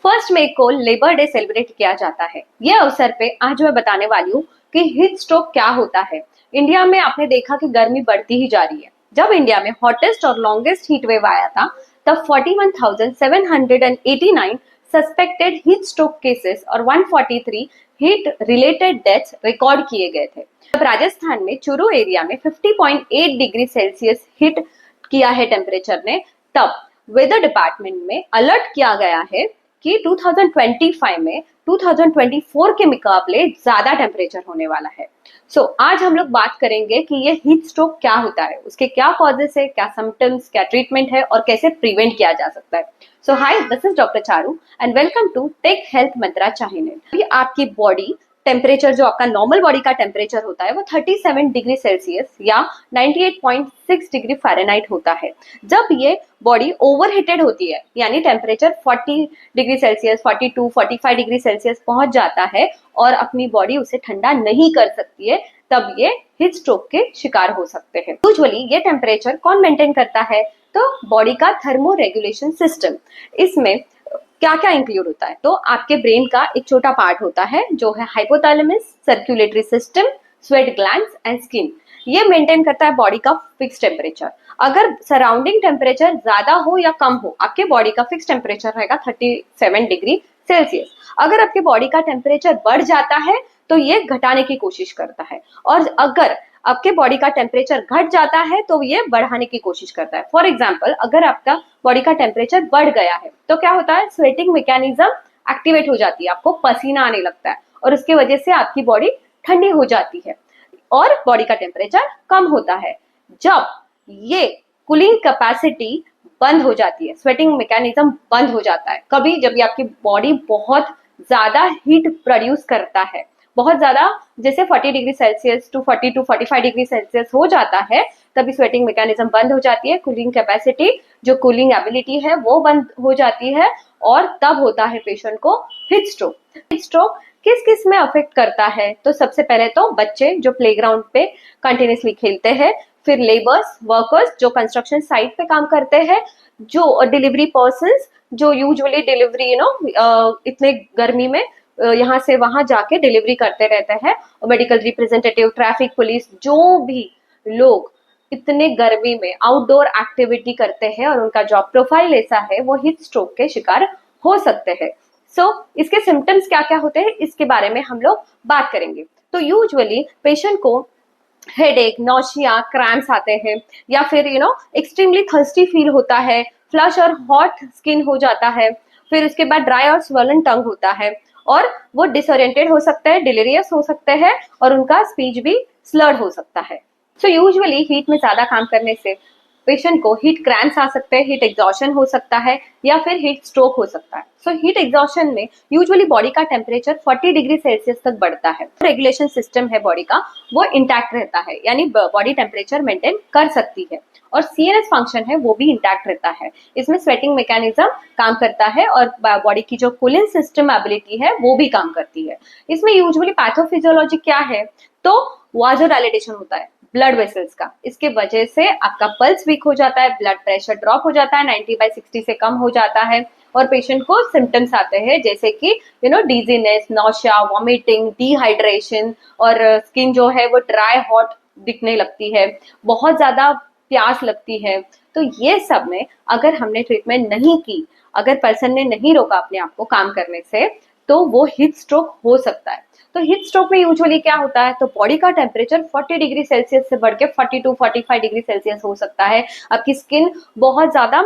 1 मई को labour day celebrate किया जाता है। ये अवसर पे आज मैं बताने वाली हूँ कि हीट स्ट्रोक क्या होता है। इंडिया में आपने देखा कि गर्मी बढ़ती ही जा रही है। जब इंडिया में हॉटेस्ट और लॉन्गेस्ट हीट वेव आया था तब 41,789 सस्पेक्टेड हीट स्ट्रोक केसेस और 143 हीट रिलेटेड डेथ्स रिकॉर्ड किए गए थे। जब राजस्थान में चूरू एरिया में 50.8 डिग्री सेल्सियस हिट किया है टेम्परेचर ने, तब वेदर डिपार्टमेंट में अलर्ट किया गया है कि 2025 में 2024 के मुकाबले ज्यादा टेम्परेचर होने वाला है। आज हम लोग बात करेंगे कि ये हीट स्ट्रोक क्या होता है, उसके क्या कॉजेस है, क्या सिम्टम्स, क्या ट्रीटमेंट है और कैसे प्रिवेंट किया जा सकता है। Hi, this is doctor Charu and welcome to tech health mantra channel. आपकी बॉडी टेम्परेचर, जो आपका नॉर्मल बॉडी का टेम्परेचर होता है, वो 37 डिग्री सेल्सियस या 98.6 डिग्री फ़ारेनहाइट होता है। जब ये बॉडी ओवरहीटेड होती है, यानी temperature 40 degree Celsius, 42, 45 degree Celsius पहुंच जाता है और अपनी बॉडी उसे ठंडा नहीं कर सकती है, तब ये हीट स्ट्रोक के शिकार हो सकते हैं। यूजुअली ये टेम्परेचर कौन मेंटेन करता है? तो बॉडी का थर्मो रेगुलेशन सिस्टम। इसमें क्या क्या इंक्लूड होता है? तो आपके ब्रेन का एक छोटा पार्ट होता है जो है hypothalamus, circulatory system, sweat glands and skin. ये मेंटेन करता है बॉडी का फिक्स टेम्परेचर। अगर सराउंडिंग टेम्परेचर ज्यादा हो या कम हो, आपके बॉडी का फिक्स टेम्परेचर रहेगा 37 डिग्री सेल्सियस। अगर आपके बॉडी का टेम्परेचर बढ़ जाता है तो ये घटाने की कोशिश करता है, और अगर आपके बॉडी का टेम्परेचर घट जाता है तो ये बढ़ाने की कोशिश करता है। फॉर एग्जाम्पल, अगर आपका बॉडी का टेम्परेचर बढ़ गया है तो क्या होता है? स्वेटिंग मैकेनिज्म एक्टिवेट हो जाती है, आपको पसीना आने लगता है और उसकी वजह से आपकी बॉडी ठंडी हो जाती है और बॉडी का टेम्परेचर कम होता है। जब ये कूलिंग कैपेसिटी बंद हो जाती है, स्वेटिंग मैकेनिज्म बंद हो जाता है, कभी जब आपकी बॉडी बहुत ज्यादा हीट प्रोड्यूस करता है, बहुत ज्यादा, जैसे 40 degree celsius to 40 to 45 degree celsius हो जाता है, तभी स्वेटिंग मैकेनिज्म बंद हो जाती है, कूलिंग कैपेसिटी, जो कूलिंग एबिलिटी है, वो बंद हो जाती है और तब होता है पेशेंट को हीट स्ट्रोक। हीट स्ट्रोक किस किस में अफेक्ट करता है? तो सबसे पहले तो बच्चे जो प्लेग्राउंड पे कंटिन्यूसली खेलते हैं, फिर लेबर्स, वर्कर्स जो कंस्ट्रक्शन साइट पे काम करते हैं, जो डिलीवरी पर्सन्स जो यूजुअली डिलीवरी इतने गर्मी में यहाँ से वहां जाके डिलीवरी करते रहते हैं, और मेडिकल रिप्रेजेंटेटिव, ट्रैफिक पुलिस, जो भी लोग इतने गर्मी में आउटडोर एक्टिविटी करते हैं और उनका जॉब प्रोफाइल ऐसा है, वो हीट स्ट्रोक के शिकार हो सकते हैं। इसके सिम्टम्स क्या क्या होते हैं, इसके बारे में हम लोग बात करेंगे। तो यूजुअली पेशेंट को हेडेक, नौशिया, क्रैम्प्स आते हैं, या फिर एक्सट्रीमली थर्स्टी फील होता है, फ्लश और हॉट स्किन हो जाता है, फिर उसके बाद ड्राई और स्वॉलन टंग होता है, और वो डिसओरिएंटेड हो सकते हैं, डिलीरियस हो सकते हैं, और उनका स्पीच भी स्लर्ड हो सकता है। यूजुअली हीट में ज्यादा काम करने से पेशेंट को हीट क्रैम्प्स आ सकते हैं, हीट एग्जॉशन हो सकता है, या फिर हीट स्ट्रोक हो सकता है। हीट एग्जॉशन में यूजुअली बॉडी का टेम्परेचर 40 डिग्री सेल्सियस तक बढ़ता है। रेगुलेशन सिस्टम है बॉडी का, वो इंटैक्ट रहता है, यानी बॉडी टेम्परेचर मेंटेन कर सकती है, और सीएनएस फंक्शन है वो भी इंटैक्ट रहता है। इसमें स्वेटिंग मैकेनिज्म काम करता है और बॉडी की जो कूलिंग सिस्टम एबिलिटी है वो भी काम करती है। इसमें यूजुअली पैथोफिजियोलॉजी क्या है? तो वाजोडाइलेटेशन होता है ब्लड वेसल्स का। इसके वजह से आपका पल्स वीक हो जाता है, ब्लड प्रेशर ड्रॉप हो जाता है, 90/60 से कम हो जाता है, और पेशेंट को सिम्टम्स आते हैं जैसे कि डीजीनेस, नौशिया, वॉमिटिंग, डिहाइड्रेशन, और स्किन जो है वो ड्राई हॉट दिखने लगती है, बहुत ज्यादा प्यास लगती है। तो ये सब में अगर हमने ट्रीटमेंट नहीं की, अगर पर्सन ने नहीं रोका अपने आप को काम करने से, तो वो हीट स्ट्रोक हो सकता है। तो हीट स्ट्रोक में यूजुअली क्या होता है? तो बॉडी का टेम्परेचर 40 डिग्री सेल्सियस से बढ़ के 42, 45 डिग्री सेल्सियस हो सकता है। आपकी स्किन बहुत ज्यादा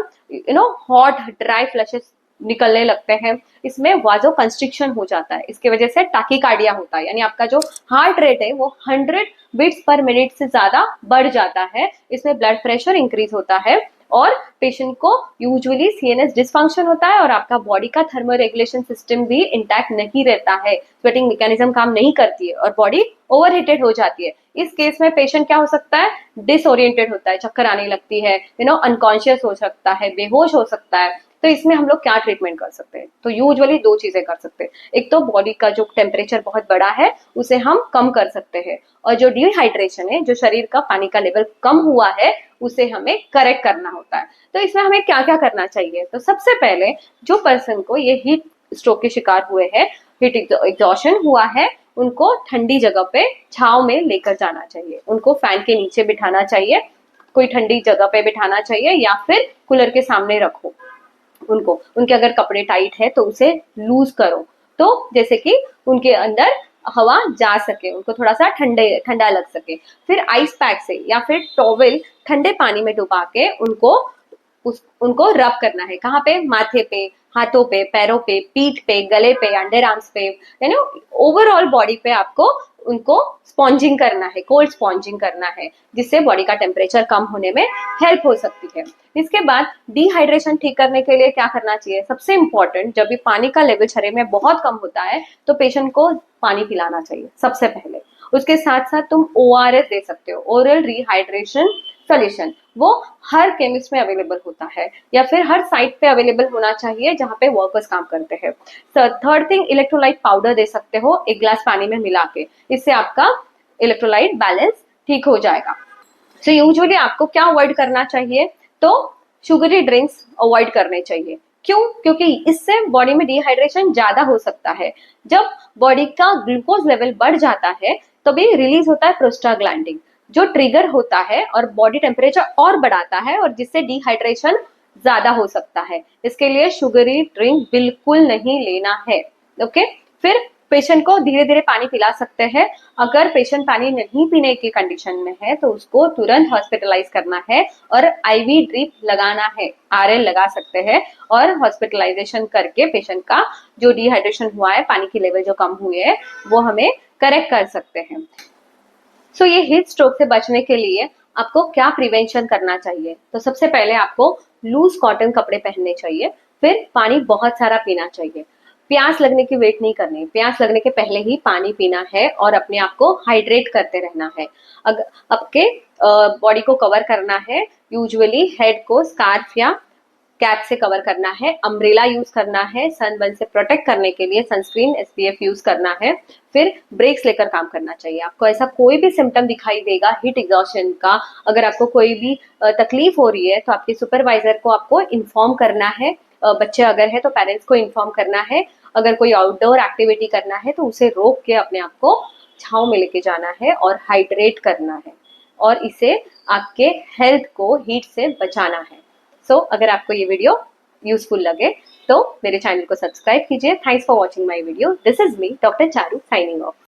हॉट, ड्राई फ्लशेस निकलने लगते हैं। इसमें वाजो कंस्ट्रिक्शन हो जाता है, इसकी वजह से टैकीकार्डिया होता है, यानी आपका जो हार्ट रेट है वो 100 बीट्स पर मिनट से ज्यादा बढ़ जाता है। इसमें ब्लड प्रेशर इंक्रीज होता है, और पेशेंट को यूजुअली सीएनएस डिसफंक्शन होता है, और आपका बॉडी का थर्मो रेगुलेशन सिस्टम भी इंटैक्ट नहीं रहता है, स्वेटिंग मैकेनिज्म काम नहीं करती है और बॉडी ओवरहीटेड हो जाती है। इस केस में पेशेंट क्या हो सकता है? डिसओरिएंटेड होता है, चक्कर आने लगती है, अनकॉन्शियस हो सकता है, बेहोश हो सकता है। तो इसमें हम लोग क्या ट्रीटमेंट कर सकते हैं? तो यूजुअली 2 चीजें कर सकते हैं। एक तो बॉडी का जो टेम्परेचर बहुत बड़ा है उसे हम कम कर सकते हैं, और जो डिहाइड्रेशन है, जो शरीर का पानी का लेवल कम हुआ है, उसे हमें करेक्ट करना होता है। तो इसमें हमें क्या क्या करना चाहिए? तो सबसे पहले जो पर्सन को ये हीट स्ट्रोक के शिकार हुए हैं, हीट एग्जॉशन हुआ है, उनको ठंडी जगह पे छांव में लेकर जाना चाहिए, उनको फैन के नीचे बिठाना चाहिए, कोई ठंडी जगह पे बिठाना चाहिए या फिर कूलर के सामने रखो उनको। उनके अगर कपड़े टाइट है तो उसे लूज करो, तो जैसे कि उनके अंदर हवा जा सके, उनको थोड़ा सा ठंडा लग सके। फिर आइस पैक से या फिर टॉवेल ठंडे पानी में डुबा के उनको रब करना है। कहाँ पे? माथे पे, हाथों पे, पैरों पे, पीठ पे, गले पे, अंडर आर्म्स पे, यानी ओवरऑल बॉडी पे आपको उनको स्पॉन्जिंग करना है, कोल्ड स्पॉन्जिंग करना है, जिससे बॉडी का टेम्परेचर कम होने में हेल्प हो सकती है। इसके बाद डिहाइड्रेशन ठीक करने के लिए क्या करना चाहिए? सबसे इंपॉर्टेंट, जब भी पानी का लेवल शरीर में बहुत कम होता है तो पेशेंट को पानी पिलाना चाहिए सबसे पहले। उसके साथ साथ तुम ORS दे सकते हो, ओरल रिहाइड्रेशन सोल्यूशन। वो हर केमिस्ट में अवेलेबल होता है या फिर हर साइट पे अवेलेबल होना चाहिए जहाँ पे वर्कर्स काम करते हैं। थर्ड थिंग, इलेक्ट्रोलाइट पाउडर दे सकते हो 1 ग्लास पानी में मिला के, इससे आपका इलेक्ट्रोलाइट बैलेंस ठीक हो जाएगा। सो यूजुअली आपको क्या अवॉइड करना चाहिए? तो शुगरी ड्रिंक्स अवॉइड करने चाहिए। क्यों? क्योंकि इससे बॉडी में डिहाइड्रेशन ज्यादा हो सकता है। जब बॉडी का ग्लूकोज लेवल बढ़ जाता है तभी रिलीज होता है प्रोस्टाग्लैंडिन, जो ट्रिगर होता है और बॉडी टेम्परेचर और बढ़ाता है और जिससे डिहाइड्रेशन ज्यादा हो सकता है। इसके लिए शुगरी ड्रिंक बिल्कुल नहीं लेना है। ओके, फिर पेशेंट को धीरे धीरे पानी पिला सकते हैं। अगर पेशेंट पानी नहीं पीने की कंडीशन में है तो उसको तुरंत हॉस्पिटलाइज करना है और IV ड्रिप लगाना है, RL लगा सकते हैं और हॉस्पिटलाइजेशन करके पेशेंट का जो डिहाइड्रेशन हुआ है, पानी की लेवल जो कम हुई है, वो हमें करेक्ट कर सकते हैं। सो ये हीट स्ट्रोक से बचने के लिए आपको क्या प्रिवेंशन करना चाहिए? तो सबसे पहले आपको लूज कॉटन कपड़े पहनने चाहिए, फिर पानी बहुत सारा पीना चाहिए। प्यास लगने की वेट नहीं करनी, प्यास लगने के पहले ही पानी पीना है और अपने आप को हाइड्रेट करते रहना है। अगर आपके बॉडी को कवर करना है, यूजुअली हेड को स्कार्फ या कैप से कवर करना है, अम्ब्रेला यूज करना है, सनबर्न से प्रोटेक्ट करने के लिए सनस्क्रीन SPF यूज करना है, फिर ब्रेक्स लेकर काम करना चाहिए। आपको ऐसा कोई भी सिम्टम दिखाई देगा हीट एग्जॉशन का, अगर आपको कोई भी तकलीफ हो रही है तो आपके सुपरवाइजर को आपको इन्फॉर्म करना है। बच्चे अगर है तो पेरेंट्स को इन्फॉर्म करना है। अगर कोई आउटडोर एक्टिविटी करना है तो उसे रोक के अपने आप को छांव में लेके जाना है और हाइड्रेट करना है, और इसे आपके हेल्थ को हीट से बचाना है। अगर आपको ये वीडियो यूजफुल लगे तो मेरे चैनल को सब्सक्राइब कीजिए। Thanks for watching my video. This is me, doctor Charu, signing off.